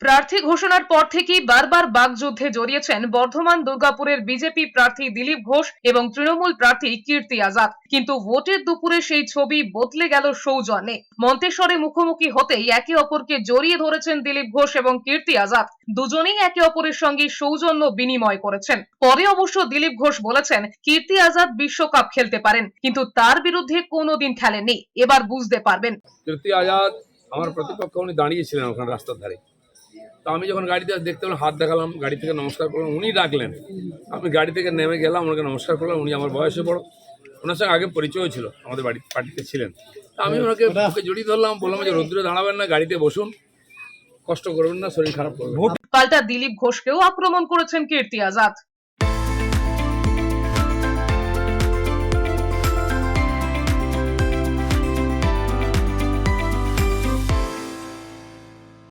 প্রার্থী ঘোষণার পর থেকেই বারবার বাগযুদ্ধে জড়িয়েছেন বর্ধমান দুর্গাপুরের বিজেপি প্রার্থী দিলীপ ঘোষ এবং তৃণমূল প্রার্থী কীর্তি আজাদ। কিন্তু ভোটের দুপুরে সেই ছবি বদলে গেল সৌজন্যে। মন্তেশ্বরে মুখোমুখি হতেই একে অপরকে জড়িয়ে ধরেছেন দিলীপ ঘোষ এবং কীর্তি আজাদ। দুজনেই একে অপরের সঙ্গে সৌজন্য বিনিময় করেছেন। পরে অবশ্য দিলীপ ঘোষ বলেছেন কীর্তি আজাদ বিশ্বকাপ খেলতে পারেন, কিন্তু তার বিরুদ্ধে কোনোদিন খেলেননি। এবার বুঝতে পারবেন। কীর্তি আজাদ আমার প্রতিপক্ষ, উনি দাঁড়িয়েছিলেন ওখানে রাস্তার ধারে। তো আমি যখন গাড়িতে দেখতে পেলাম, হাত দেখালাম, গাড়ি থেকে নমস্কার করলাম, উনি ডাকলেন। আমি গাড়ি থেকে নেমে গেলাম, ওনাকে নমস্কার করলাম। উনি আমার বয়সে বড়, ওনার সঙ্গে আগে পরিচয় ছিল, আমাদের পার্টিতে ছিলেন। তা আমি ওনাকে জড়িয়ে ধরলাম, বললাম যে রোদ্দুরে দাঁড়াবেন না, গাড়িতে বসুন, কষ্ট করবেন না, শরীর খারাপ করবেন না। পাল্টা দিলীপ ঘোষকেও আক্রমণ করেছেন কীর্তি আজাদ।